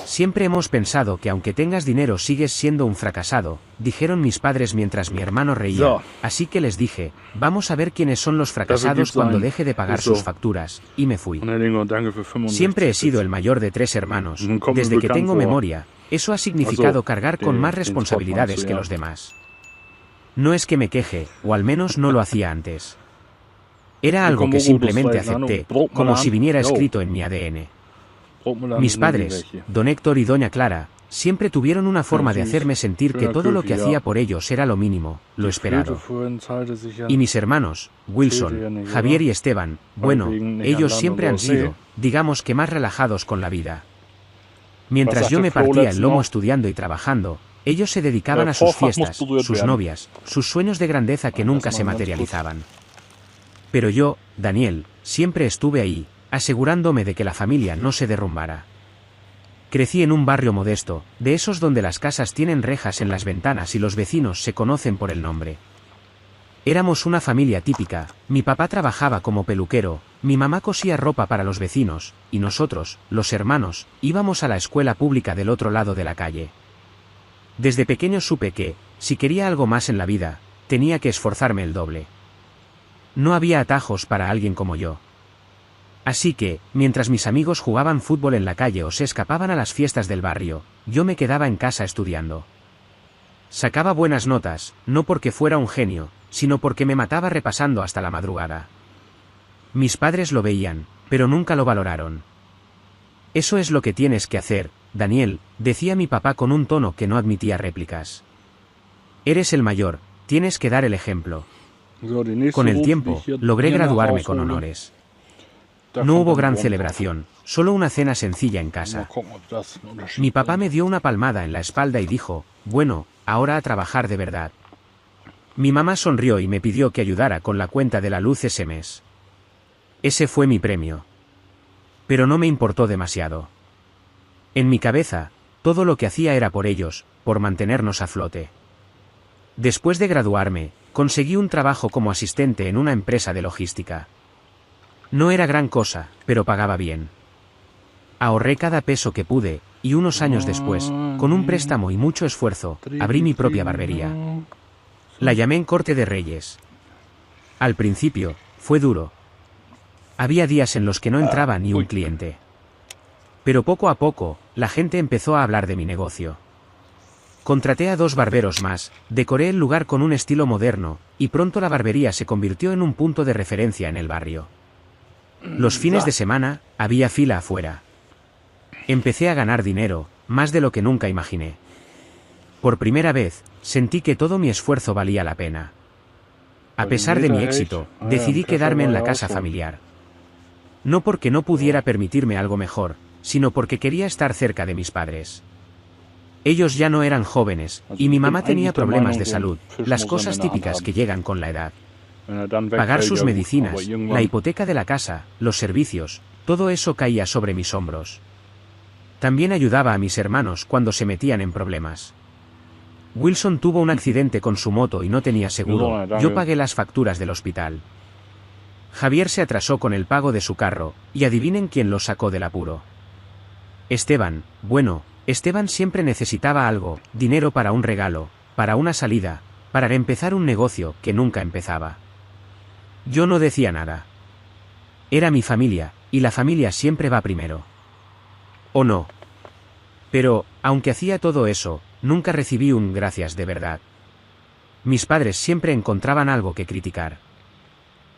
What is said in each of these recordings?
Siempre hemos pensado que aunque tengas dinero sigues siendo un fracasado, dijeron mis padres mientras mi hermano reía, así que les dije, vamos a ver quiénes son los fracasados cuando deje de pagar sus facturas, y me fui. Siempre he sido el mayor de 3 hermanos, desde que tengo memoria, eso ha significado cargar con más responsabilidades que los demás. No es que me queje, o al menos no lo hacía antes. Era algo que simplemente acepté, como si viniera escrito en mi ADN. Mis padres, don Héctor y doña Clara, siempre tuvieron una forma de hacerme sentir que todo lo que hacía por ellos era lo mínimo, lo esperado. Y mis hermanos, Wilson, Javier y Esteban, bueno, ellos siempre han sido, digamos que más relajados con la vida. Mientras yo me partía el lomo estudiando y trabajando, ellos se dedicaban a sus fiestas, sus novias, sus sueños de grandeza que nunca se materializaban. Pero yo, Daniel, siempre estuve ahí, asegurándome de que la familia no se derrumbara. Crecí en un barrio modesto, de esos donde las casas tienen rejas en las ventanas y los vecinos se conocen por el nombre. Éramos una familia típica, mi papá trabajaba como peluquero, mi mamá cosía ropa para los vecinos, y nosotros, los hermanos, íbamos a la escuela pública del otro lado de la calle. Desde pequeño supe que, si quería algo más en la vida, tenía que esforzarme el doble. No había atajos para alguien como yo. Así que, mientras mis amigos jugaban fútbol en la calle o se escapaban a las fiestas del barrio, yo me quedaba en casa estudiando. Sacaba buenas notas, no porque fuera un genio, sino porque me mataba repasando hasta la madrugada. Mis padres lo veían, pero nunca lo valoraron. Eso es lo que tienes que hacer, Daniel, decía mi papá con un tono que no admitía réplicas. Eres el mayor, tienes que dar el ejemplo. Con el tiempo, logré graduarme con honores. No hubo gran celebración, solo una cena sencilla en casa. Mi papá me dio una palmada en la espalda y dijo, bueno, ahora a trabajar de verdad. Mi mamá sonrió y me pidió que ayudara con la cuenta de la luz ese mes. Ese fue mi premio. Pero no me importó demasiado. En mi cabeza, todo lo que hacía era por ellos, por mantenernos a flote. Después de graduarme, conseguí un trabajo como asistente en una empresa de logística. No era gran cosa, pero pagaba bien. Ahorré cada peso que pude, y unos años después, con un préstamo y mucho esfuerzo, abrí mi propia barbería. La llamé en Corte de Reyes. Al principio, fue duro. Había días en los que no entraba ni un cliente. Pero poco a poco, la gente empezó a hablar de mi negocio. Contraté a 2 barberos más, decoré el lugar con un estilo moderno, y pronto la barbería se convirtió en un punto de referencia en el barrio. Los fines de semana, había fila afuera. Empecé a ganar dinero, más de lo que nunca imaginé. Por primera vez, sentí que todo mi esfuerzo valía la pena. A pesar de mi éxito, decidí quedarme en la casa familiar. No porque no pudiera permitirme algo mejor, sino porque quería estar cerca de mis padres. Ellos ya no eran jóvenes, y mi mamá tenía problemas de salud, las cosas típicas que llegan con la edad. Pagar sus medicinas, la hipoteca de la casa, los servicios, todo eso caía sobre mis hombros. También ayudaba a mis hermanos cuando se metían en problemas. Wilson tuvo un accidente con su moto y no tenía seguro, yo pagué las facturas del hospital. Javier se atrasó con el pago de su carro, y adivinen quién lo sacó del apuro. Esteban, bueno, Esteban siempre necesitaba algo, dinero para un regalo, para una salida, para empezar un negocio que nunca empezaba. Yo no decía nada. Era mi familia, y la familia siempre va primero. ¿O no? Pero, aunque hacía todo eso, nunca recibí un gracias de verdad. Mis padres siempre encontraban algo que criticar.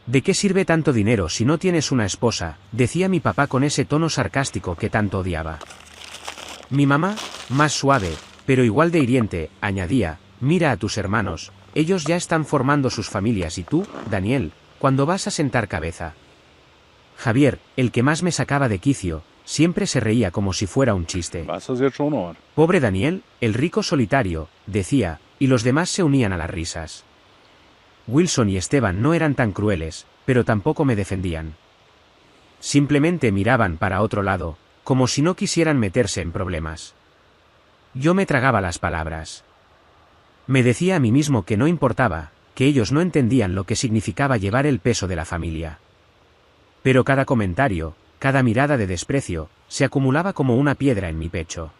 ¿De qué sirve tanto dinero si no tienes una esposa?, decía mi papá con ese tono sarcástico que tanto odiaba. Mi mamá, más suave, pero igual de hiriente, añadía, mira a tus hermanos, ellos ya están formando sus familias y tú, Daniel, ¿cuándo vas a sentar cabeza? Javier, el que más me sacaba de quicio, siempre se reía como si fuera un chiste. Pobre Daniel, el rico solitario, decía, y los demás se unían a las risas. Wilson y Esteban no eran tan crueles, pero tampoco me defendían. Simplemente miraban para otro lado, como si no quisieran meterse en problemas. Yo me tragaba las palabras. Me decía a mí mismo que no importaba, que ellos no entendían lo que significaba llevar el peso de la familia. Pero cada comentario, cada mirada de desprecio, se acumulaba como una piedra en mi pecho.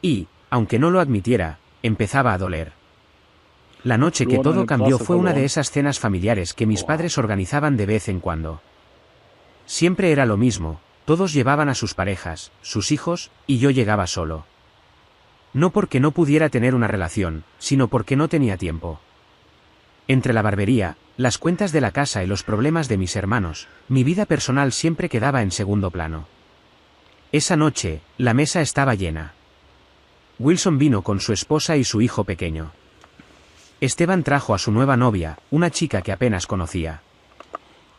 Y, aunque no lo admitiera, empezaba a doler. La noche que todo cambió fue una de esas cenas familiares que mis padres organizaban de vez en cuando. Siempre era lo mismo, todos llevaban a sus parejas, sus hijos, y yo llegaba solo. No porque no pudiera tener una relación, sino porque no tenía tiempo. Entre la barbería, las cuentas de la casa y los problemas de mis hermanos, mi vida personal siempre quedaba en segundo plano. Esa noche, la mesa estaba llena. Wilson vino con su esposa y su hijo pequeño. Esteban trajo a su nueva novia, una chica que apenas conocía.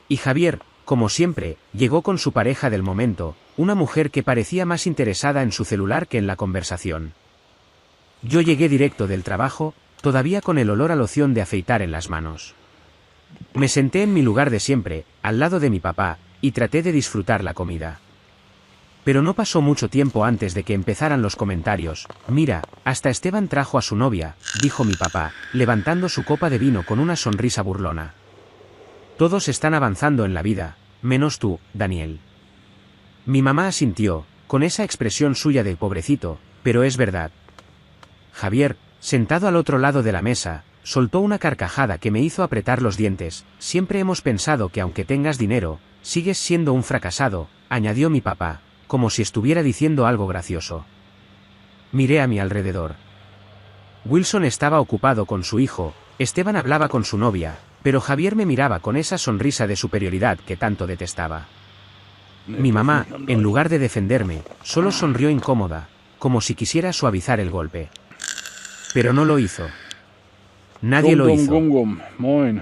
Y Javier, como siempre, llegó con su pareja del momento, una mujer que parecía más interesada en su celular que en la conversación. Yo llegué directo del trabajo, todavía con el olor a loción de afeitar en las manos. Me senté en mi lugar de siempre, al lado de mi papá, y traté de disfrutar la comida. Pero no pasó mucho tiempo antes de que empezaran los comentarios. Mira, hasta Esteban trajo a su novia, dijo mi papá, levantando su copa de vino con una sonrisa burlona. Todos están avanzando en la vida, menos tú, Daniel. Mi mamá asintió, con esa expresión suya de pobrecito, pero es verdad. Javier, sentado al otro lado de la mesa, soltó una carcajada que me hizo apretar los dientes. Siempre hemos pensado que aunque tengas dinero, sigues siendo un fracasado, añadió mi papá, como si estuviera diciendo algo gracioso. Miré a mi alrededor. Wilson estaba ocupado con su hijo, Esteban hablaba con su novia, pero Javier me miraba con esa sonrisa de superioridad que tanto detestaba. Mi mamá, en lugar de defenderme, solo sonrió incómoda, como si quisiera suavizar el golpe. Pero no lo hizo. Nadie lo hizo.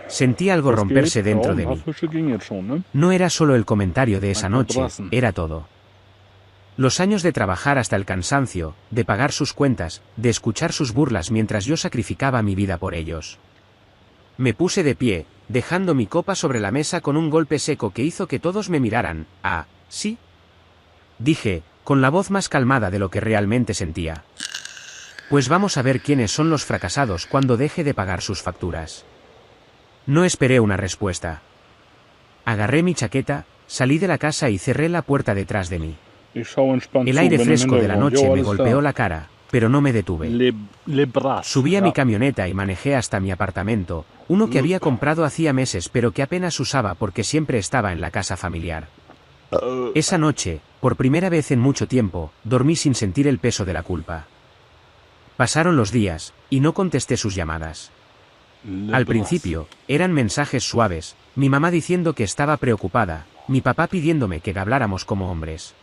Sentí algo romperse dentro de mí. No era solo el comentario de esa noche, era todo. Los años de trabajar hasta el cansancio, de pagar sus cuentas, de escuchar sus burlas mientras yo sacrificaba mi vida por ellos. Me puse de pie, dejando mi copa sobre la mesa con un golpe seco que hizo que todos me miraran. «Ah, ¿sí?», dije, con la voz más calmada de lo que realmente sentía. Pues vamos a ver quiénes son los fracasados cuando deje de pagar sus facturas. No esperé una respuesta. Agarré mi chaqueta, salí de la casa y cerré la puerta detrás de mí. El aire fresco de la noche me golpeó la cara, pero no me detuve. Subí a mi camioneta y manejé hasta mi apartamento, uno que había comprado hacía meses pero que apenas usaba porque siempre estaba en la casa familiar. Esa noche, por primera vez en mucho tiempo, dormí sin sentir el peso de la culpa. Pasaron los días, y no contesté sus llamadas. Al principio, eran mensajes suaves, mi mamá diciendo que estaba preocupada, mi papá pidiéndome que habláramos como hombres.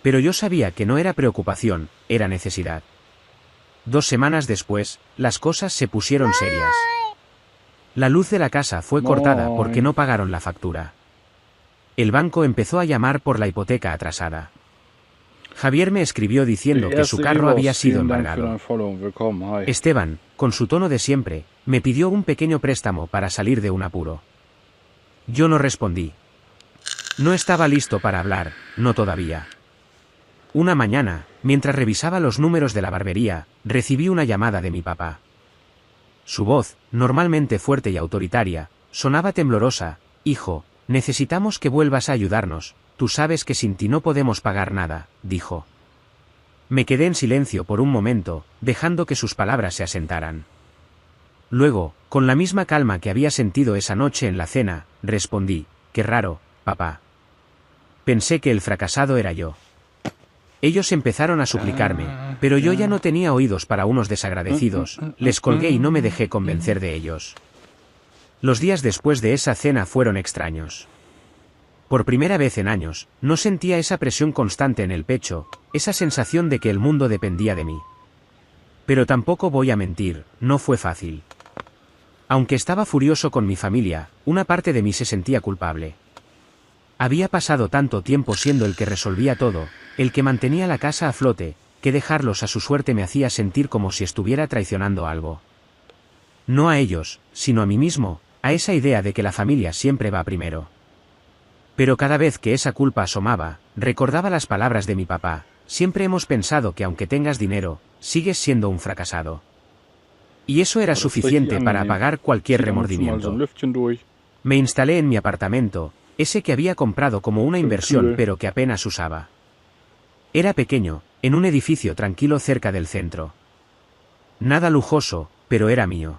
Pero yo sabía que no era preocupación, era necesidad. 2 semanas después, las cosas se pusieron serias. La luz de la casa fue cortada porque no pagaron la factura. El banco empezó a llamar por la hipoteca atrasada. Javier me escribió diciendo que su carro había sido embargado. Esteban, con su tono de siempre, me pidió un pequeño préstamo para salir de un apuro. Yo no respondí. No estaba listo para hablar, no todavía. Una mañana, mientras revisaba los números de la barbería, recibí una llamada de mi papá. Su voz, normalmente fuerte y autoritaria, sonaba temblorosa. «Hijo, necesitamos que vuelvas a ayudarnos, tú sabes que sin ti no podemos pagar nada», dijo. Me quedé en silencio por un momento, dejando que sus palabras se asentaran. Luego, con la misma calma que había sentido esa noche en la cena, respondí: «Qué raro, papá. Pensé que el fracasado era yo». Ellos empezaron a suplicarme, pero yo ya no tenía oídos para unos desagradecidos, les colgué y no me dejé convencer de ellos. Los días después de esa cena fueron extraños. Por primera vez en años, no sentía esa presión constante en el pecho, esa sensación de que el mundo dependía de mí. Pero tampoco voy a mentir, no fue fácil. Aunque estaba furioso con mi familia, una parte de mí se sentía culpable. Había pasado tanto tiempo siendo el que resolvía todo, el que mantenía la casa a flote, que dejarlos a su suerte me hacía sentir como si estuviera traicionando algo. No a ellos, sino a mí mismo, a esa idea de que la familia siempre va primero. Pero cada vez que esa culpa asomaba, recordaba las palabras de mi papá: «Siempre hemos pensado que aunque tengas dinero, sigues siendo un fracasado». Y eso era suficiente para apagar cualquier remordimiento. Me instalé en mi apartamento, ese que había comprado como una inversión pero que apenas usaba. Era pequeño, En un edificio tranquilo cerca del centro. Nada lujoso, pero era mío.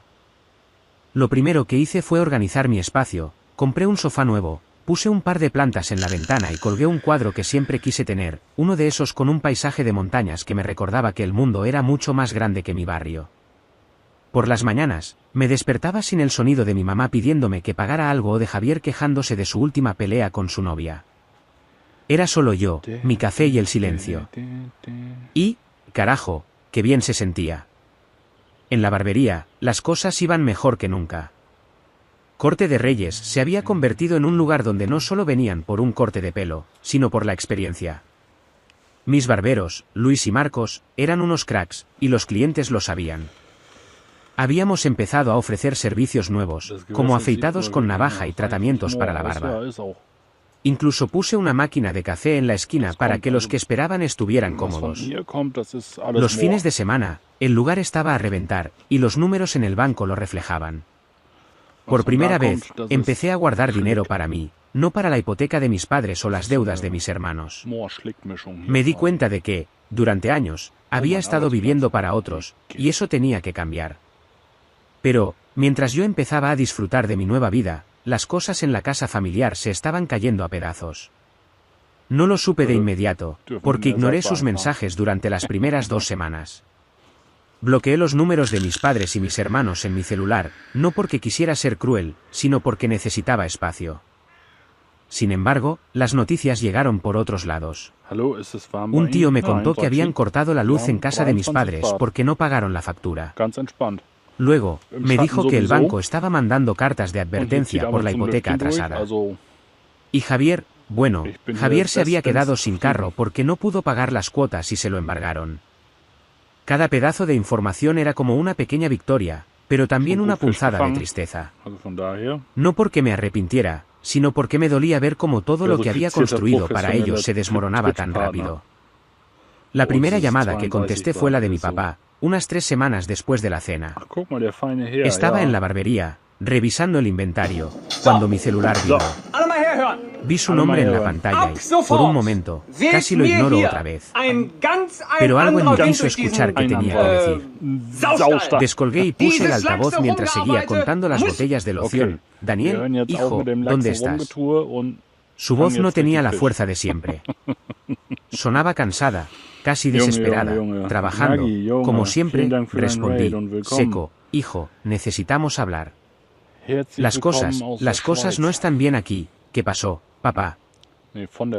Lo primero que hice fue organizar mi espacio, compré un sofá nuevo, puse un par de plantas en la ventana y colgué un cuadro que siempre quise tener, uno de esos con un paisaje de montañas que me recordaba que el mundo era mucho más grande que mi barrio. Por las mañanas, me despertaba sin el sonido de mi mamá pidiéndome que pagara algo o de Javier quejándose de su última pelea con su novia. Era solo yo, mi café y el silencio. Y, carajo, qué bien se sentía. En la barbería, las cosas iban mejor que nunca. Corte de Reyes se había convertido en un lugar donde no solo venían por un corte de pelo, sino por la experiencia. Mis barberos, Luis y Marcos, eran unos cracks, y los clientes lo sabían. Habíamos empezado a ofrecer servicios nuevos, como afeitados con navaja y tratamientos para la barba. Incluso puse una máquina de café en la esquina para que los que esperaban estuvieran cómodos. Los fines de semana, el lugar estaba a reventar, y los números en el banco lo reflejaban. Por primera vez, empecé a guardar dinero para mí, no para la hipoteca de mis padres o las deudas de mis hermanos. Me di cuenta de que, durante años, había estado viviendo para otros, y eso tenía que cambiar. Pero, mientras yo empezaba a disfrutar de mi nueva vida, las cosas en la casa familiar se estaban cayendo a pedazos. No lo supe de inmediato, porque ignoré sus mensajes durante las primeras 2 semanas. Bloqueé los números de mis padres y mis hermanos en mi celular, no porque quisiera ser cruel, sino porque necesitaba espacio. Sin embargo, las noticias llegaron por otros lados. Un tío me contó que habían cortado la luz en casa de mis padres porque no pagaron la factura. Luego, me dijo que el banco estaba mandando cartas de advertencia por la hipoteca atrasada. Y Javier, bueno, Javier se había quedado sin carro porque no pudo pagar las cuotas y se lo embargaron. Cada pedazo de información era como una pequeña victoria, pero también una punzada de tristeza. No porque me arrepintiera, sino porque me dolía ver cómo todo lo que había construido para ellos se desmoronaba tan rápido. La primera llamada que contesté fue la de mi papá, unas 3 semanas después de la cena. Estaba en la barbería, revisando el inventario, cuando mi celular vibró. Vi su nombre en la pantalla y, por un momento, casi lo ignoro otra vez. Pero algo en mí quiso escuchar qué tenía que decir. Descolgué y puse el altavoz mientras seguía contando las botellas de loción. Daniel, hijo, ¿dónde estás? Su voz no tenía la fuerza de siempre. Sonaba cansada, casi desesperada, trabajando, como siempre, respondí, seco, hijo, necesitamos hablar. Las cosas no están bien aquí, ¿qué pasó, papá?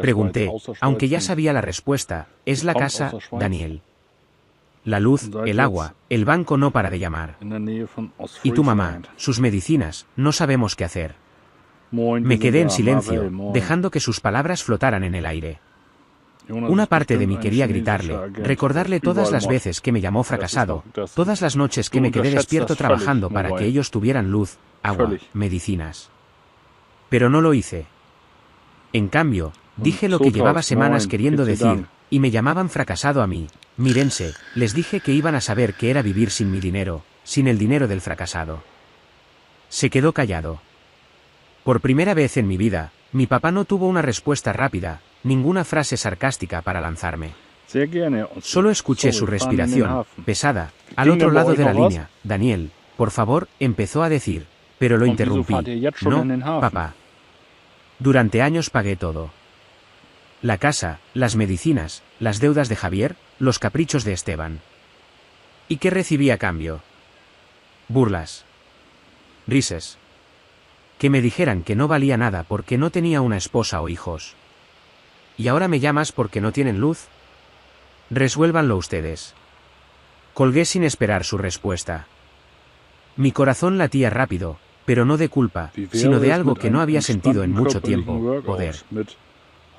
Pregunté, aunque ya sabía la respuesta, es la casa, Daniel. La luz, el agua, el banco no para de llamar. Y tu mamá, sus medicinas, no sabemos qué hacer. Me quedé en silencio, dejando que sus palabras flotaran en el aire. Una parte de mí quería gritarle, recordarle todas las veces que me llamó fracasado, todas las noches que me quedé despierto trabajando para que ellos tuvieran luz, agua, medicinas. Pero no lo hice. En cambio, dije lo que llevaba semanas queriendo decir, y me llamaban fracasado a mí. Mírense, les dije que iban a saber qué era vivir sin mi dinero, sin el dinero del fracasado. Se quedó callado. Por primera vez en mi vida, mi papá no tuvo una respuesta rápida, ninguna frase sarcástica para lanzarme. Solo escuché su respiración, pesada, al otro lado de la línea. Daniel, por favor, empezó a decir, pero lo interrumpí. No, papá. Durante años pagué todo. La casa, las medicinas, las deudas de Javier, los caprichos de Esteban. ¿Y qué recibí a cambio? Burlas. Risas. Que me dijeran que no valía nada porque no tenía una esposa o hijos. ¿Y ahora me llamas porque no tienen luz? Resuélvanlo ustedes. Colgué sin esperar su respuesta. Mi corazón latía rápido, pero no de culpa, sino de algo que no había sentido en mucho tiempo, poder.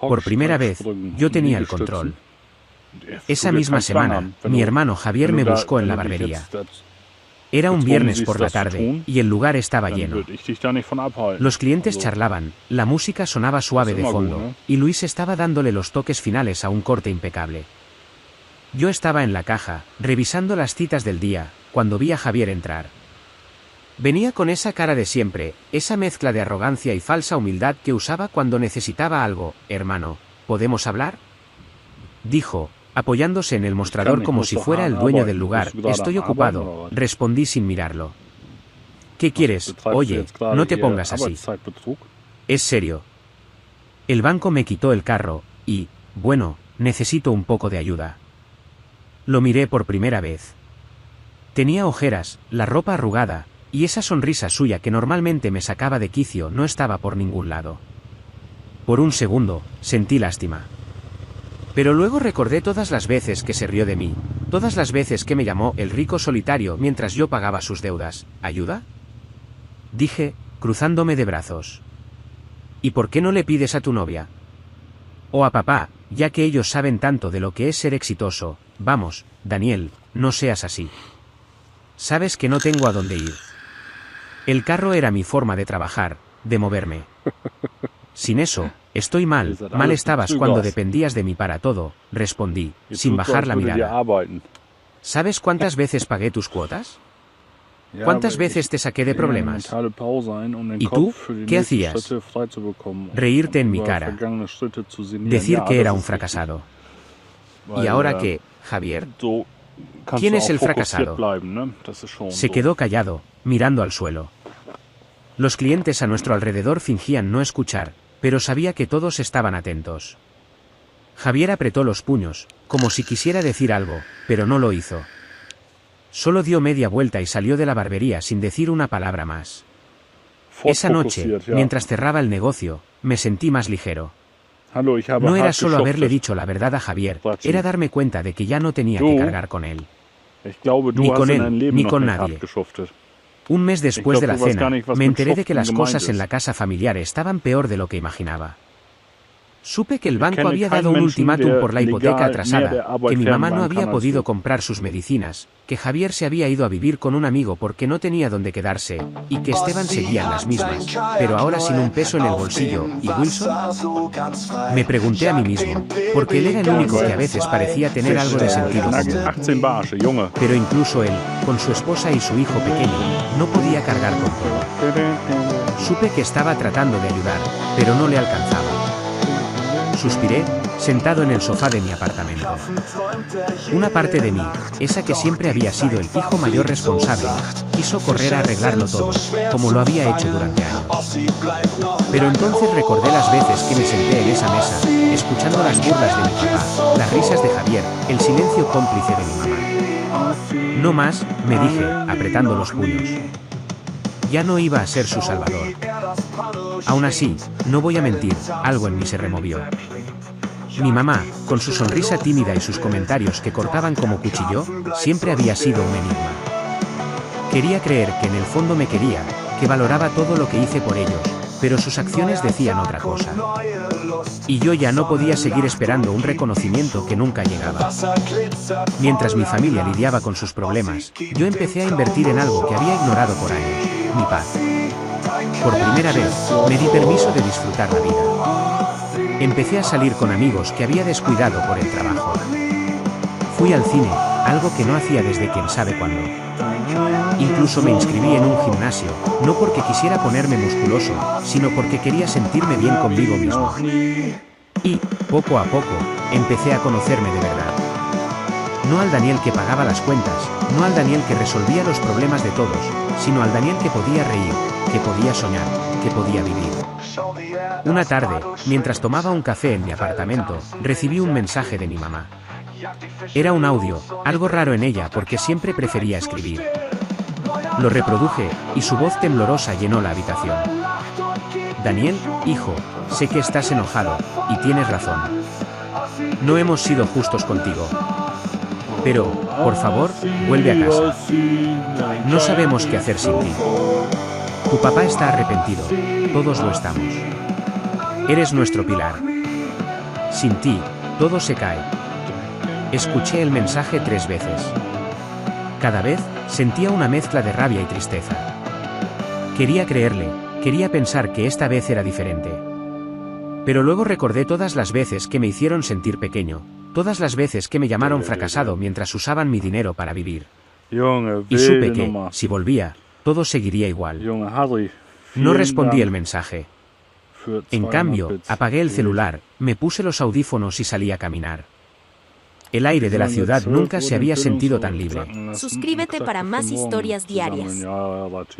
Por primera vez, yo tenía el control. Esa misma semana, mi hermano Javier me buscó en la barbería. Era un viernes por la tarde, y el lugar estaba lleno. Los clientes charlaban, la música sonaba suave de fondo, y Luis estaba dándole los toques finales a un corte impecable. Yo estaba en la caja, revisando las citas del día, cuando vi a Javier entrar. Venía con esa cara de siempre, esa mezcla de arrogancia y falsa humildad que usaba cuando necesitaba algo. Hermano, ¿podemos hablar? Dijo, Apoyándose en el mostrador como si fuera el dueño del lugar. Estoy ocupado, respondí sin mirarlo. ¿Qué quieres? Oye, no te pongas así. Es serio. El banco me quitó el carro, y, bueno, necesito un poco de ayuda. Lo miré por primera vez. Tenía ojeras, la ropa arrugada, y esa sonrisa suya que normalmente me sacaba de quicio no estaba por ningún lado. Por un segundo, sentí lástima. Pero luego recordé todas las veces que se rió de mí, todas las veces que me llamó el rico solitario mientras yo pagaba sus deudas. ¿Ayuda?, dije, cruzándome de brazos. ¿Y por qué no le pides a tu novia? O a papá, ya que ellos saben tanto de lo que es ser exitoso? Vamos, Daniel, no seas así. Sabes que no tengo a dónde ir. El carro era mi forma de trabajar, de moverme. Sin eso, estoy mal. Mal estabas cuando dependías de mí para todo, respondí, sin bajar la mirada. ¿Sabes cuántas veces pagué tus cuotas? ¿Cuántas veces te saqué de problemas? ¿Y tú? ¿Qué hacías? Reírte en mi cara. Decir que era un fracasado. ¿Y ahora qué, Javier? ¿Quién es el fracasado? Se quedó callado, mirando al suelo. Los clientes a nuestro alrededor fingían no escuchar, pero sabía que todos estaban atentos. Javier apretó los puños, como si quisiera decir algo, pero no lo hizo. Solo dio media vuelta y salió de la barbería sin decir una palabra más. Esa noche, mientras cerraba el negocio, me sentí más ligero. No era solo haberle dicho la verdad a Javier, era darme cuenta de que ya no tenía que cargar con él. Ni con él, ni con nadie. Un mes después de la cena, me enteré de que las cosas en la casa familiar estaban peor de lo que imaginaba. Supe que el banco había dado un ultimátum por la hipoteca atrasada, que mi mamá no había podido comprar sus medicinas, que Javier se había ido a vivir con un amigo porque no tenía dónde quedarse, y que Esteban seguía en las mismas, pero ahora sin un peso en el bolsillo. ¿Y Wilson? Me pregunté a mí mismo, porque él era el único que a veces parecía tener algo de sentido común. Pero incluso él, con su esposa y su hijo pequeño, no podía cargar con todo. Supe que estaba tratando de ayudar, pero no le alcanzaba. Suspiré, sentado en el sofá de mi apartamento. Una parte de mí, esa que siempre había sido el hijo mayor responsable, quiso correr a arreglarlo todo, como lo había hecho durante años. Pero entonces recordé las veces que me senté en esa mesa, escuchando las burlas de mi papá, las risas de Javier, el silencio cómplice de mi mamá. No más, me dije, apretando los puños. Ya no iba a ser su salvador. Aún así, no voy a mentir, algo en mí se removió. Mi mamá, con su sonrisa tímida y sus comentarios que cortaban como cuchillo, siempre había sido un enigma. Quería creer que en el fondo me quería, que valoraba todo lo que hice por ellos, pero sus acciones decían otra cosa. Y yo ya no podía seguir esperando un reconocimiento que nunca llegaba. Mientras mi familia lidiaba con sus problemas, yo empecé a invertir en algo que había ignorado por años, mi paz. Por primera vez, me di permiso de disfrutar la vida. Empecé a salir con amigos que había descuidado por el trabajo. Fui al cine, algo que no hacía desde quién sabe cuándo. Incluso me inscribí en un gimnasio, no porque quisiera ponerme musculoso, sino porque quería sentirme bien conmigo mismo. Y, poco a poco, empecé a conocerme de verdad. No al Daniel que pagaba las cuentas, no al Daniel que resolvía los problemas de todos, sino al Daniel que podía reír, que podía soñar, que podía vivir. Una tarde, mientras tomaba un café en mi apartamento, recibí un mensaje de mi mamá. Era un audio, algo raro en ella porque siempre prefería escribir. Lo reproduje, y su voz temblorosa llenó la habitación. Daniel, hijo, sé que estás enojado, y tienes razón. No hemos sido justos contigo. Pero, por favor, vuelve a casa. No sabemos qué hacer sin ti. Tu papá está arrepentido, todos lo estamos. Eres nuestro pilar. Sin ti, todo se cae. Escuché el mensaje 3 veces. Cada vez, sentía una mezcla de rabia y tristeza. Quería creerle, quería pensar que esta vez era diferente. Pero luego recordé todas las veces que me hicieron sentir pequeño, todas las veces que me llamaron fracasado mientras usaban mi dinero para vivir. Y supe que, si volvía, todo seguiría igual. No respondí el mensaje. En cambio, apagué el celular, me puse los audífonos y salí a caminar. El aire de la ciudad nunca se había sentido tan libre. Suscríbete para más historias diarias.